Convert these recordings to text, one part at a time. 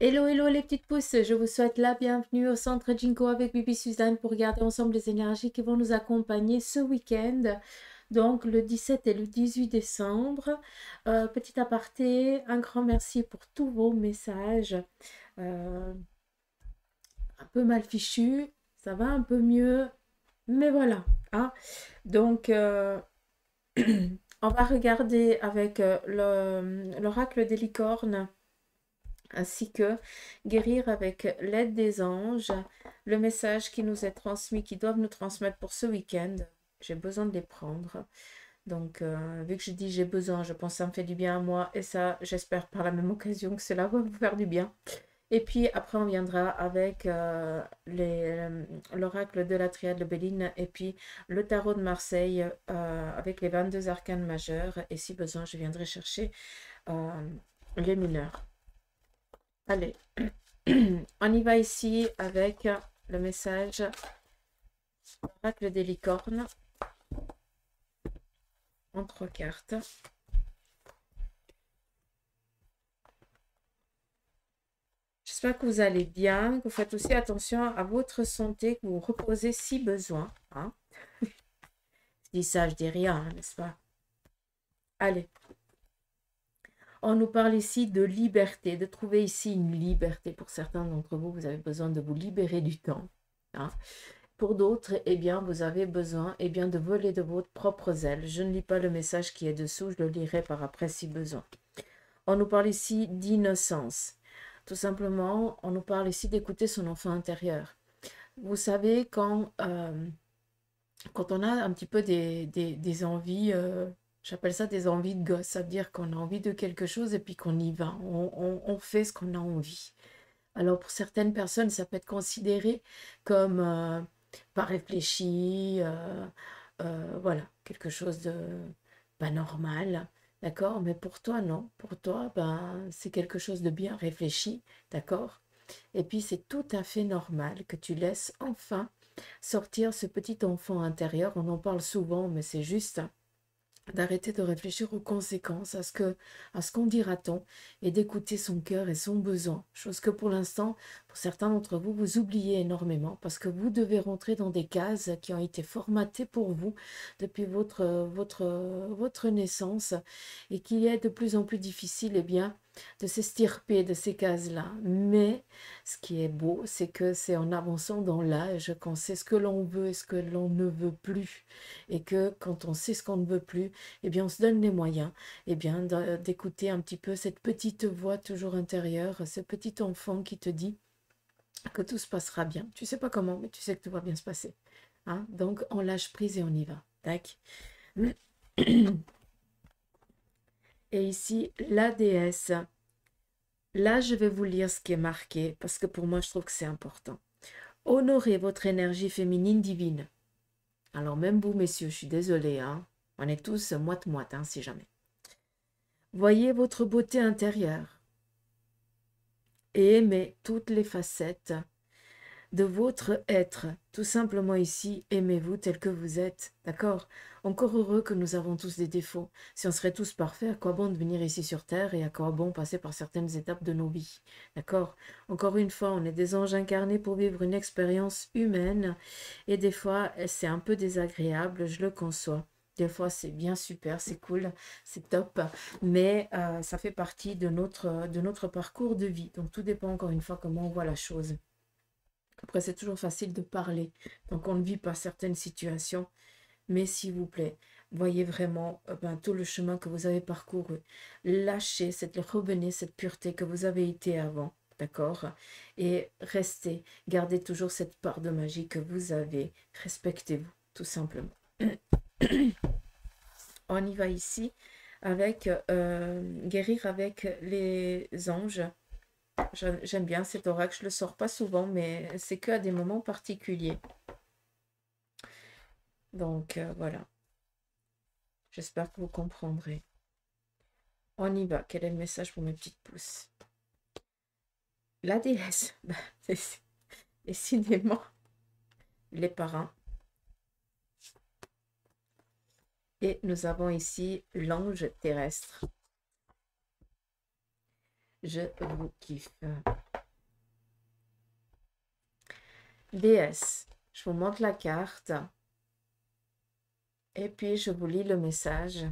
Hello, hello les petites pousses, je vous souhaite la bienvenue au centre Jinko avec Bibi Suzanne pour regarder ensemble les énergies qui vont nous accompagner ce week-end, donc le 17 et le 18 décembre. Petit aparté, un grand merci pour tous vos messages, euh, un peu mal fichus, ça va un peu mieux, mais voilà. Hein. Donc, on va regarder avec l'oracle des licornes ainsi que guérir avec l'aide des anges, le message qui nous est transmis, qui doivent nous transmettre pour ce week-end. J'ai besoin de les prendre. Donc, vu que je dis j'ai besoin, je pense que ça me fait du bien à moi et ça, j'espère par la même occasion que cela va vous faire du bien. Et puis après, on viendra avec l'oracle de la triade de Béline et puis le tarot de Marseille avec les 22 arcanes majeurs. Et si besoin, je viendrai chercher les mineurs. Allez, on y va ici avec le message oracle des licornes en 3 cartes. J'espère que vous allez bien, que vous faites aussi attention à votre santé, que vous reposez si besoin. Hein. Je dis ça, je dis rien, hein, n'est-ce pas? Allez. On nous parle ici de liberté, de trouver ici une liberté. Pour certains d'entre vous, vous avez besoin de vous libérer du temps. Hein. Pour d'autres, eh bien, vous avez besoin de voler de votre propres ailes. Je ne lis pas le message qui est dessous, je le lirai par après si besoin. On nous parle ici d'innocence. Tout simplement, on nous parle ici d'écouter son enfant intérieur. Vous savez, quand on a un petit peu des envies, j'appelle ça des envies de gosse, ça veut dire qu'on a envie de quelque chose et puis qu'on y va, on fait ce qu'on a envie. Alors pour certaines personnes, ça peut être considéré comme pas réfléchi, voilà, quelque chose de pas normal, d'accord? Mais pour toi, non. Pour toi, ben, c'est quelque chose de bien réfléchi, d'accord? Et puis c'est tout à fait normal que tu laisses enfin sortir ce petit enfant intérieur. On en parle souvent, mais c'est juste d'arrêter de réfléchir aux conséquences, à ce qu'on dira-t-on, et d'écouter son cœur et son besoin. Chose que pour l'instant, pour certains d'entre vous, vous oubliez énormément, parce que vous devez rentrer dans des cases qui ont été formatées pour vous depuis votre naissance, et qu'il est de plus en plus difficile, eh bien, de s'extirper de ces cases-là. Mais ce qui est beau, c'est que c'est en avançant dans l'âge qu'on sait ce que l'on veut et ce que l'on ne veut plus. Et que quand on sait ce qu'on ne veut plus, eh bien, on se donne les moyens eh bien, d'écouter un petit peu cette petite voix toujours intérieure, ce petit enfant qui te dit que tout se passera bien. Tu sais pas comment, mais tu sais que tout va bien se passer. Hein? Donc, on lâche prise et on y va. Tac. Et ici, la déesse. Là, je vais vous lire ce qui est marqué parce que pour moi, je trouve que c'est important. Honorez votre énergie féminine divine. Alors, même vous, messieurs, je suis désolée, hein. On est tous moite-moite, hein, si jamais. Voyez votre beauté intérieure et aimez toutes les facettes de votre être. Tout simplement ici, aimez-vous tel que vous êtes. D'accord? Encore heureux que nous avons tous des défauts. Si on serait tous parfaits, à quoi bon de venir ici sur Terre et à quoi bon passer par certaines étapes de nos vies? D'accord? Encore une fois, on est des anges incarnés pour vivre une expérience humaine et des fois, c'est un peu désagréable, je le conçois. Des fois, c'est bien super, c'est cool, c'est top, mais ça fait partie de notre parcours de vie. Donc, tout dépend encore une fois comment on voit la chose. Après, c'est toujours facile de parler, donc on ne vit pas certaines situations, mais s'il vous plaît, voyez vraiment tout le chemin que vous avez parcouru. Lâchez, revenez cette pureté que vous avez été avant, d'accord? Et restez, gardez toujours cette part de magie que vous avez. Respectez-vous, tout simplement. On y va ici avec guérir avec les anges. J'aime bien cet oracle, je le sors pas souvent, mais c'est qu'à des moments particuliers. Donc voilà, j'espère que vous comprendrez. On y va, quel est le message pour mes petites pousses? La déesse, décidément, les parrains. Et nous avons ici l'ange terrestre. Je vous kiffe. déesse, je vous montre la carte et puis je vous lis le message.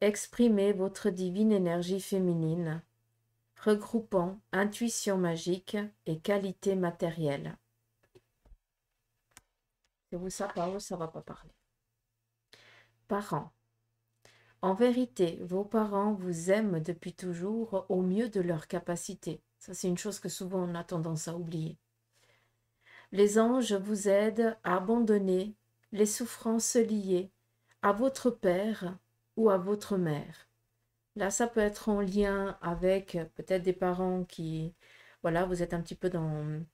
Exprimez votre divine énergie féminine, regroupant intuition magique et qualité matérielle. Si vous ça parle, ça va pas parler. Parents. En vérité, vos parents vous aiment depuis toujours au mieux de leur capacité. Ça, c'est une chose que souvent on a tendance à oublier. Les anges vous aident à abandonner les souffrances liées à votre père ou à votre mère. Là, ça peut être en lien avec peut-être des parents qui, voilà, vous êtes un petit peu dans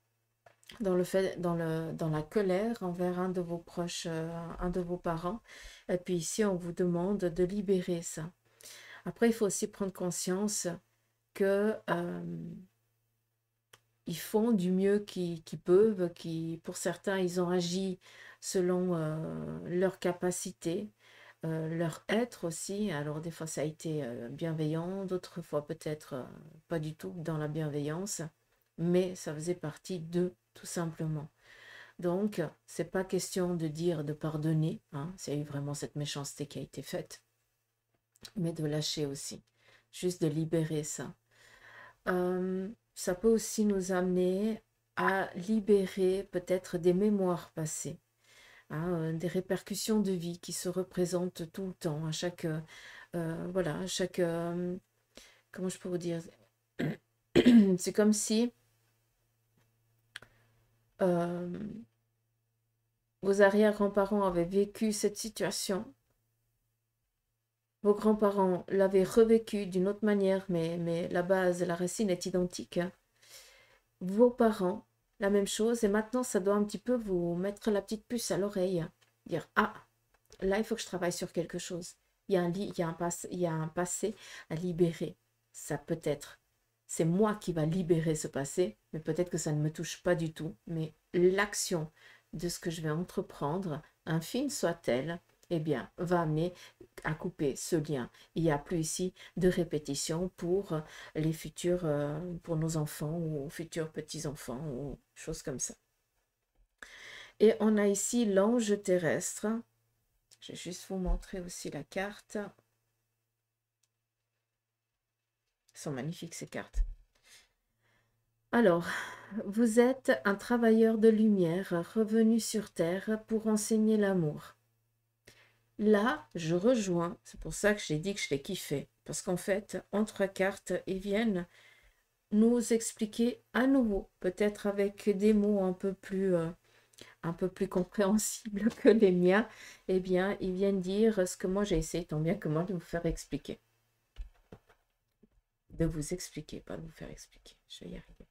le fait, dans la colère envers un de vos proches, un de vos parents. Et puis ici, on vous demande de libérer ça. Après, il faut aussi prendre conscience que ils font du mieux qu'ils peuvent, pour certains, ils ont agi selon leur capacité, leur être aussi. Alors, des fois, ça a été bienveillant, d'autres fois, peut-être pas du tout dans la bienveillance, mais ça faisait partie d'eux, tout simplement. Donc, c'est pas question de dire de pardonner, hein, s'il y a eu vraiment cette méchanceté qui a été faite, mais de lâcher aussi, juste de libérer ça. Ça peut aussi nous amener à libérer peut-être des mémoires passées, hein, des répercussions de vie qui se représentent tout le temps, à chaque, voilà, à chaque, comment je peux vous dire, c'est comme si vos arrière-grands-parents avaient vécu cette situation, vos grands-parents l'avaient revécu d'une autre manière, mais la base, la racine est identique, hein. Vos parents, la même chose, et maintenant ça doit un petit peu vous mettre la petite puce à l'oreille, dire ah, là il faut que je travaille sur quelque chose, il y a un passé à libérer. Ça peut être, c'est moi qui va libérer ce passé, mais peut-être que ça ne me touche pas du tout, mais l'action de ce que je vais entreprendre, infime soit-elle, eh bien, va amener à couper ce lien. Il n'y a plus ici de répétition pour les futurs, pour nos enfants ou futurs petits-enfants ou choses comme ça. Et on a ici l'ange terrestre. Je vais juste vous montrer aussi la carte. Elles sont magnifiques ces cartes. Alors, vous êtes un travailleur de lumière revenu sur Terre pour enseigner l'amour. Là, je rejoins, c'est pour ça que j'ai dit que je l'ai kiffé, parce qu'en fait, en 3 cartes, ils viennent nous expliquer à nouveau, peut-être avec des mots un peu plus compréhensibles que les miens, eh bien, ils viennent dire ce que moi j'ai essayé tant bien que moi de vous faire expliquer. De vous expliquer, pas de vous faire expliquer. Je vais y arriver.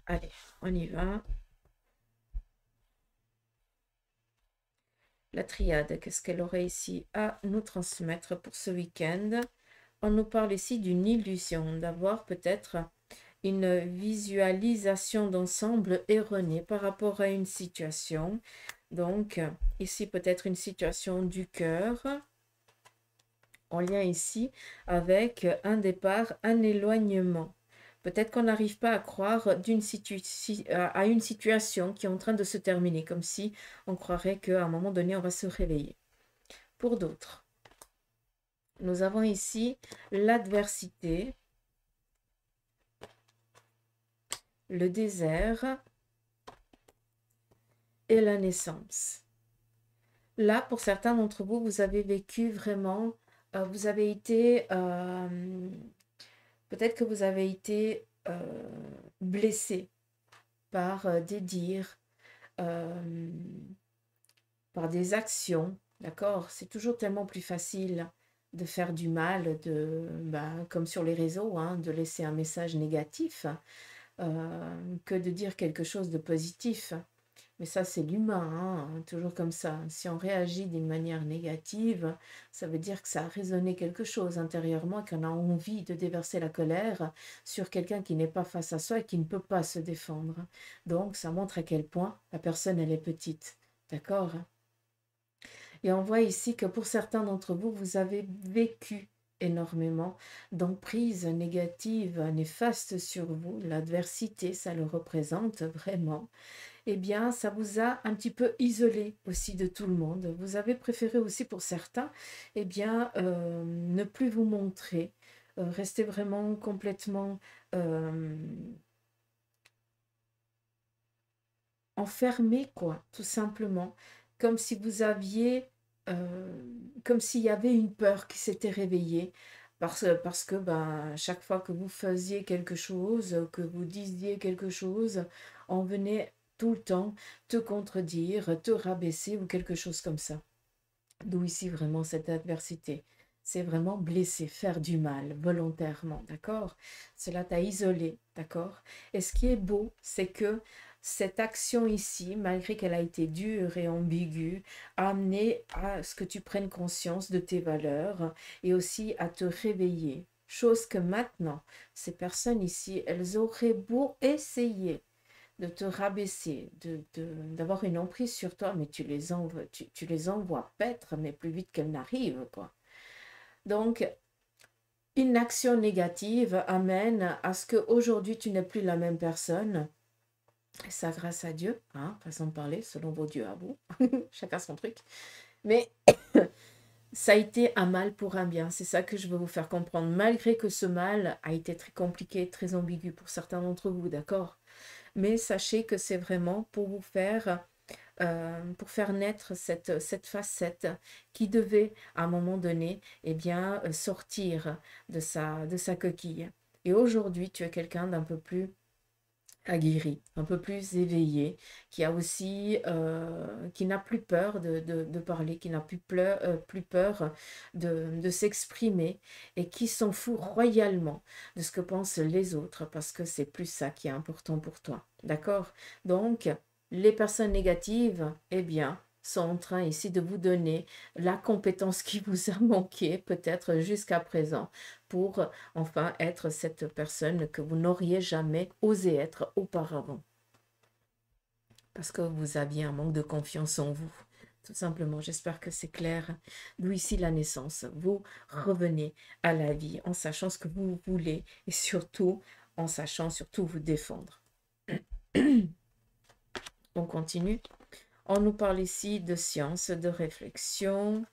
Allez, on y va. La triade, qu'est-ce qu'elle aurait ici à nous transmettre pour ce week-end? On nous parle ici d'une illusion, d'avoir peut-être une visualisation d'ensemble erronée par rapport à une situation. Donc, ici peut-être une situation du cœur, en lien ici avec un départ, un éloignement. Peut-être qu'on n'arrive pas à croire à une situation qui est en train de se terminer, comme si on croirait qu'à un moment donné, on va se réveiller. Pour d'autres, nous avons ici l'adversité, le désert et la naissance. Là, pour certains d'entre vous, vous avez vécu vraiment, vous avez été, peut-être que vous avez été blessé par des dires, par des actions, d'accord? C'est toujours tellement plus facile de faire du mal, comme sur les réseaux, hein, de laisser un message négatif, que de dire quelque chose de positif. Mais ça, c'est l'humain, hein, toujours comme ça. Si on réagit d'une manière négative, ça veut dire que ça a résonné quelque chose intérieurement, qu'on a envie de déverser la colère sur quelqu'un qui n'est pas face à soi et qui ne peut pas se défendre. Donc, ça montre à quel point la personne, elle est petite. D'accord? Et on voit ici que pour certains d'entre vous, vous avez vécu énormément d'emprise négative, néfaste sur vous. L'adversité, ça le représente vraiment. Eh bien, ça vous a un petit peu isolé aussi de tout le monde. Vous avez préféré aussi pour certains, eh bien, ne plus vous montrer, rester vraiment complètement enfermé, quoi, tout simplement, comme si vous aviez, comme s'il y avait une peur qui s'était réveillée, parce que ben, chaque fois que vous faisiez quelque chose, que vous disiez quelque chose, on venait tout le temps te contredire, te rabaisser ou quelque chose comme ça. D'où ici vraiment cette adversité. C'est vraiment blesser, faire du mal volontairement, d'accord? Cela t'a isolé, d'accord? Et ce qui est beau, c'est que cette action ici, malgré qu'elle a été dure et ambiguë, a amené à ce que tu prennes conscience de tes valeurs et aussi à te réveiller. Chose que maintenant, ces personnes ici, elles auraient beau essayer de te rabaisser, d'avoir une emprise sur toi, mais tu les envoies paître, mais plus vite qu'elles n'arrivent, quoi. Donc, une action négative amène à ce qu'aujourd'hui, tu n'es plus la même personne. Et ça, grâce à Dieu, hein, façon de parler, selon vos dieux à vous. Chacun son truc. Mais ça a été un mal pour un bien. C'est ça que je veux vous faire comprendre. Malgré que ce mal a été très compliqué, très ambigu pour certains d'entre vous, d'accord? Mais sachez que c'est vraiment pour faire naître cette facette qui devait, à un moment donné, eh bien, sortir de sa coquille. Et aujourd'hui, tu es quelqu'un d'un peu plus aguerri, un peu plus éveillé, qui a aussi, qui n'a plus peur de parler, qui n'a plus peur de s'exprimer et qui s'en fout royalement de ce que pensent les autres parce que c'est plus ça qui est important pour toi. D'accord? Donc, les personnes négatives, eh bien, sont en train ici de vous donner la compétence qui vous a manqué peut-être jusqu'à présent pour enfin être cette personne que vous n'auriez jamais osé être auparavant. Parce que vous aviez un manque de confiance en vous. Tout simplement, j'espère que c'est clair. D'où ici la naissance. Vous revenez à la vie en sachant ce que vous voulez et surtout en sachant surtout vous défendre. On continue. On nous parle ici de science, de réflexion.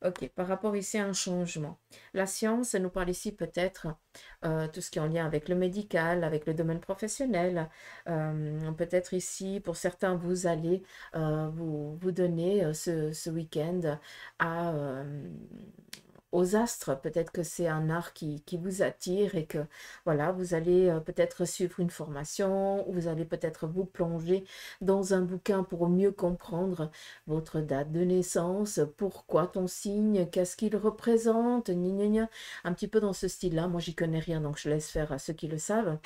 Ok, par rapport ici à un changement. La science, elle nous parle ici peut-être tout ce qui est en lien avec le médical, avec le domaine professionnel. Peut-être ici, pour certains, vous allez vous donner ce week-end à, aux astres. Peut-être que c'est un art qui vous attire et que voilà, vous allez peut-être suivre une formation ou vous allez peut-être vous plonger dans un bouquin pour mieux comprendre votre date de naissance, pourquoi ton signe, qu'est-ce qu'il représente, gna gna gna. Un petit peu dans ce style-là. Moi, j'y connais rien, donc je laisse faire à ceux qui le savent.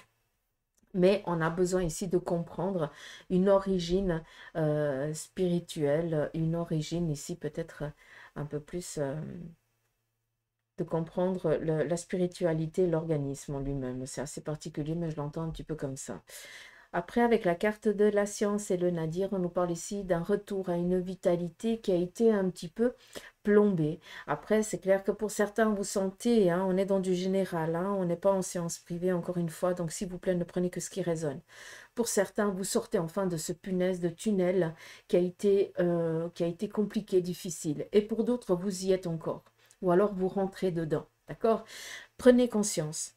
Mais on a besoin ici de comprendre une origine spirituelle, une origine ici peut-être un peu plus de comprendre la spiritualité, l'organisme en lui-même. C'est assez particulier, mais je l'entends un petit peu comme ça. Après, avec la carte de la science et le nadir, on nous parle ici d'un retour à une vitalité qui a été un petit peu plombée. Après, c'est clair que pour certains, vous sentez, hein, on est dans du général, hein, on n'est pas en séance privée, encore une fois, donc s'il vous plaît, ne prenez que ce qui résonne. Pour certains, vous sortez enfin de ce punaise de tunnel qui a été compliqué, difficile. Et pour d'autres, vous y êtes encore. Ou alors, vous rentrez dedans, d'accord? Prenez conscience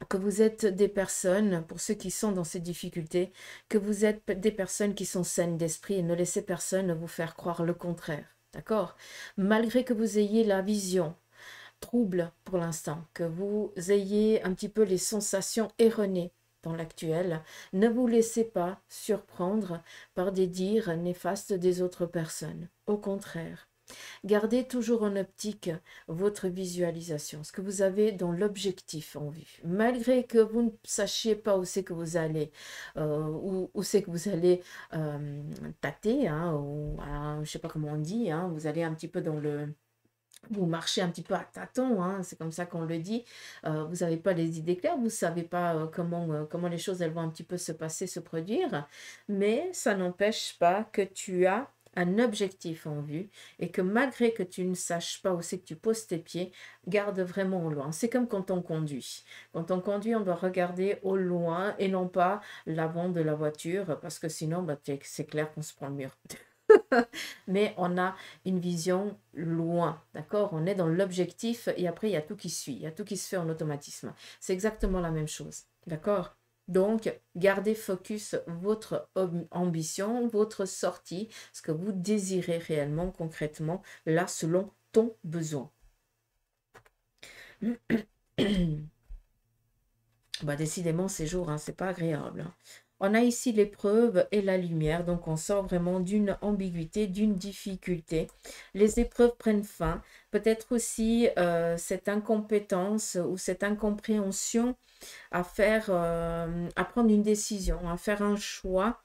que vous êtes des personnes, pour ceux qui sont dans ces difficultés, que vous êtes des personnes qui sont saines d'esprit et ne laissez personne vous faire croire le contraire. D'accord? Malgré que vous ayez la vision trouble pour l'instant, que vous ayez un petit peu les sensations erronées dans l'actuel, ne vous laissez pas surprendre par des dires néfastes des autres personnes. Au contraire, gardez toujours en optique votre visualisation, ce que vous avez dans l'objectif en vue. Malgré que vous ne sachiez pas où c'est que vous allez, où c'est que vous allez tâter, hein, ou je ne sais pas comment on dit, hein, vous allez un petit peu dans le... Vous marchez un petit peu à tâtons, hein, c'est comme ça qu'on le dit. Vous n'avez pas les idées claires, vous ne savez pas comment les choses elles vont un petit peu se passer, se produire. Mais ça n'empêche pas que tu as un objectif en vue et que malgré que tu ne saches pas où c'est que tu poses tes pieds, garde vraiment au loin. C'est comme quand on conduit. Quand on conduit, on doit regarder au loin et non pas l'avant de la voiture parce que sinon, bah, c'est clair qu'on se prend le mur. Mais on a une vision loin, d'accord? On est dans l'objectif et après, il y a tout qui suit, il y a tout qui se fait en automatisme. C'est exactement la même chose, d'accord? Donc, gardez focus votre ambition, votre sortie, ce que vous désirez réellement, concrètement, là, selon ton besoin. Bah, décidément, ces jours, hein, c'est pas agréable, hein. On a ici l'épreuve et la lumière, donc on sort vraiment d'une ambiguïté, d'une difficulté. Les épreuves prennent fin, peut-être aussi cette incompétence ou cette incompréhension à faire, à prendre une décision, à faire un choix.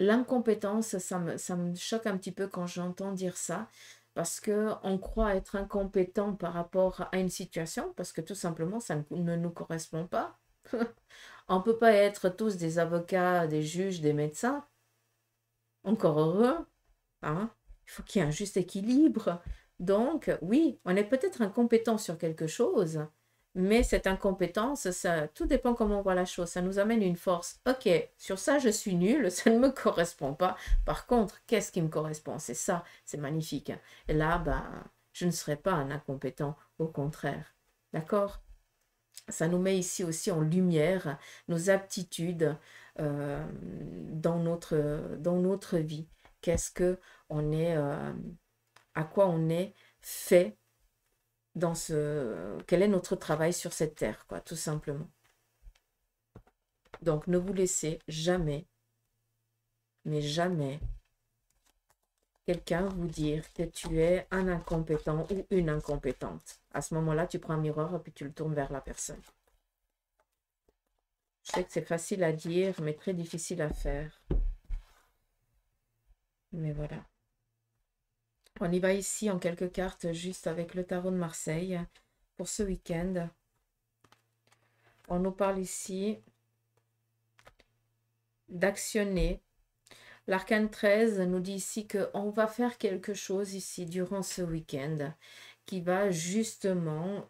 L'incompétence, ça me choque un petit peu quand j'entends dire ça, parce que on croit être incompétent par rapport à une situation, parce que tout simplement, ça ne nous correspond pas. On ne peut pas être tous des avocats, des juges, des médecins. Encore heureux, hein? Il faut qu'il y ait un juste équilibre. Donc, oui, on est peut-être incompétent sur quelque chose, mais cette incompétence, ça, tout dépend comment on voit la chose. Ça nous amène une force. Ok, sur ça, je suis nulle, ça ne me correspond pas. Par contre, qu'est-ce qui me correspond? C'est ça, c'est magnifique. Et là, ben, je ne serai pas un incompétent, au contraire. D'accord? Ça nous met ici aussi en lumière nos aptitudes dans notre vie. Qu'est-ce que on est, à quoi on est fait dans quel est notre travail sur cette terre, quoi, tout simplement. Donc, ne vous laissez jamais, mais jamais, quelqu'un vous dire que tu es un incompétent ou une incompétente. À ce moment-là, tu prends un miroir et puis tu le tournes vers la personne. Je sais que c'est facile à dire, mais très difficile à faire. Mais voilà. On y va ici en quelques cartes, juste avec le tarot de Marseille, pour ce week-end. On nous parle ici d'actionner. L'arcane 13 nous dit ici qu'on va faire quelque chose ici durant ce week-end qui va justement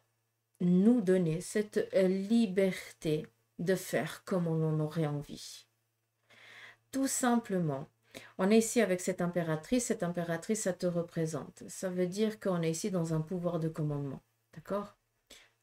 nous donner cette liberté de faire comme on en aurait envie. Tout simplement. On est ici avec cette impératrice, ça te représente. Ça veut dire qu'on est ici dans un pouvoir de commandement. D'accord?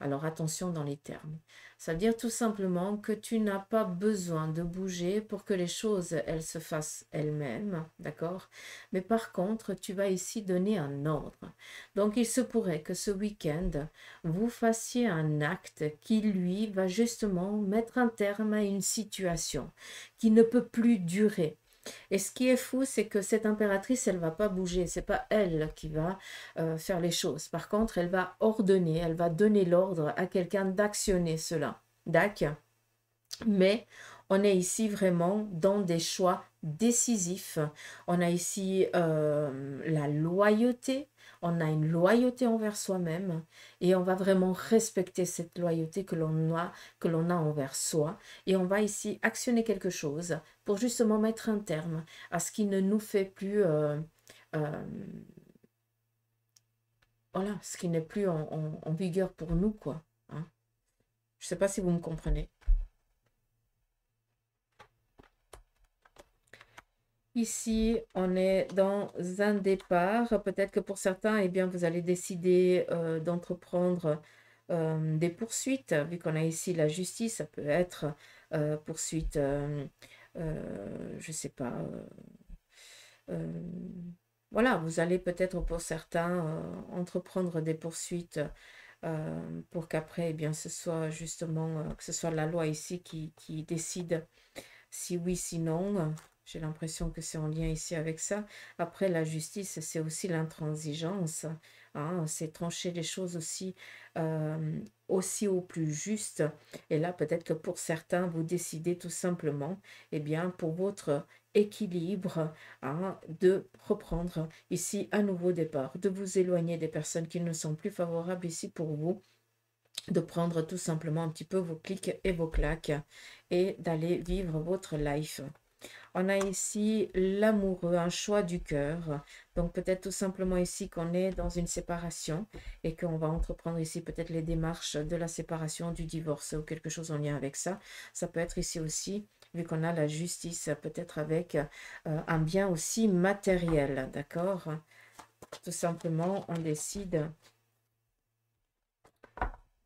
Alors attention dans les termes. Ça veut dire tout simplement que tu n'as pas besoin de bouger pour que les choses, elles se fassent elles-mêmes, d'accord? Mais par contre, tu vas ici donner un ordre. Donc il se pourrait que ce week-end, vous fassiez un acte qui, lui, va justement mettre un terme à une situation qui ne peut plus durer. Et ce qui est fou, c'est que cette impératrice, elle va pas bouger. C'est pas elle qui va faire les choses. Par contre, elle va ordonner, elle va donner l'ordre à quelqu'un d'actionner cela. D'accord? Mais on est ici vraiment dans des choix décisifs. On a ici la loyauté. On a une loyauté envers soi-même et on va vraiment respecter cette loyauté que l'on a envers soi. Et on va ici actionner quelque chose pour justement mettre un terme à ce qui ne nous fait plus... voilà, ce qui n'est plus en vigueur pour nous, quoi. Hein. Je ne sais pas si vous me comprenez. Ici, on est dans un départ. Peut-être que pour certains, eh bien, vous allez décider d'entreprendre des poursuites. Vu qu'on a ici la justice, ça peut être poursuite, je ne sais pas. Voilà, vous allez peut-être pour certains entreprendre des poursuites pour qu'après, eh bien, ce soit justement, que ce soit la loi ici qui décide si oui, si non. J'ai l'impression que c'est en lien ici avec ça. Après, la justice, c'est aussi l'intransigeance. Hein, c'est trancher les choses aussi au plus juste. Et là, peut-être que pour certains, vous décidez tout simplement, eh bien, pour votre équilibre, hein, de reprendre ici un nouveau départ, de vous éloigner des personnes qui ne sont plus favorables ici pour vous, de prendre tout simplement un petit peu vos clics et vos claques et d'aller vivre votre life. On a ici l'amoureux, un choix du cœur. Donc peut-être tout simplement ici qu'on est dans une séparation et qu'on va entreprendre ici peut-être les démarches de la séparation, du divorce ou quelque chose en lien avec ça. Ça peut être ici aussi, vu qu'on a la justice, peut-être avec un bien aussi matériel, d'accord? Tout simplement, on décide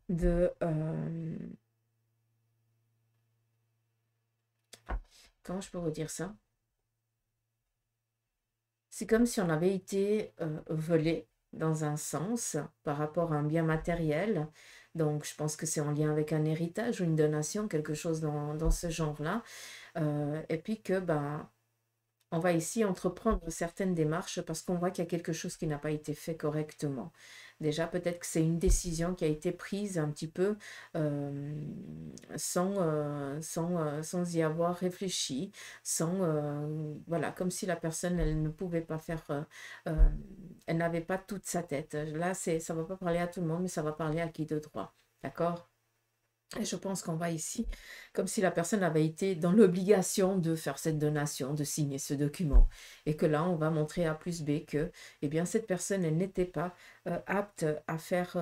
de... comment je peux vous dire ça? C'est comme si on avait été volé dans un sens par rapport à un bien matériel. Donc, je pense que c'est en lien avec un héritage ou une donation, quelque chose dans ce genre-là. Et puis que, ben, on va ici entreprendre certaines démarches parce qu'on voit qu'il y a quelque chose qui n'a pas été fait correctement. Déjà, peut-être que c'est une décision qui a été prise un petit peu sans y avoir réfléchi, voilà, comme si la personne, elle ne pouvait pas faire, euh, elle n'avait pas toute sa tête. Là, ça ne va pas parler à tout le monde, mais ça va parler à qui de droit. D'accord? Et je pense qu'on va ici, comme si la personne avait été dans l'obligation de faire cette donation, de signer ce document. Et que là, on va montrer à plus B que, eh bien, cette personne, elle n'était pas apte à faire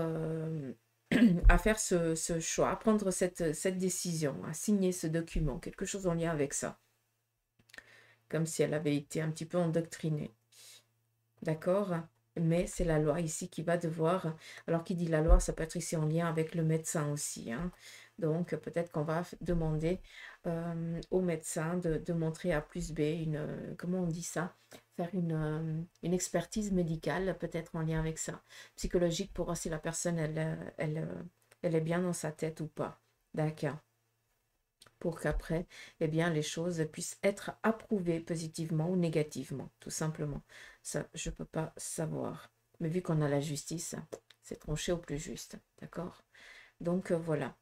ce choix, à prendre cette décision, à signer ce document, quelque chose en lien avec ça. Comme si elle avait été un petit peu endoctrinée. D'accord? Mais c'est la loi ici qui va devoir, alors qui dit la loi, ça peut être ici en lien avec le médecin aussi, hein. Donc peut-être qu'on va demander au médecin de montrer à plus B comment on dit ça? Faire une expertise médicale, peut-être en lien avec ça. Psychologique pour voir si la personne, elle est bien dans sa tête ou pas. D'accord, pour qu'après, eh bien, les choses puissent être approuvées positivement ou négativement, tout simplement. Ça, je ne peux pas savoir. Mais vu qu'on a la justice, c'est tranché au plus juste, d'accord? Donc voilà,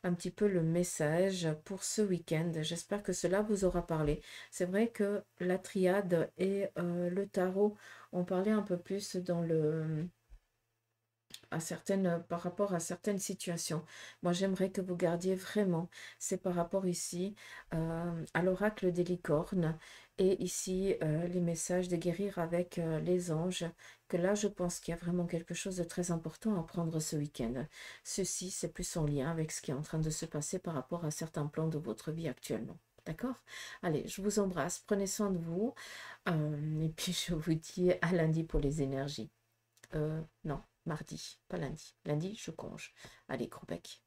un petit peu le message pour ce week-end. J'espère que cela vous aura parlé. C'est vrai que la triade et le tarot ont parlé un peu plus dans par rapport à certaines situations. Moi, j'aimerais que vous gardiez vraiment, c'est par rapport ici à l'oracle des licornes et ici les messages de guérir avec les anges, que là, je pense qu'il y a vraiment quelque chose de très important à prendre ce week-end. Ceci, c'est plus en lien avec ce qui est en train de se passer par rapport à certains plans de votre vie actuellement. D'accord? Allez, je vous embrasse, prenez soin de vous et puis je vous dis à lundi pour les énergies. Non, mardi, pas lundi. Lundi, je conge. Allez, gros bec.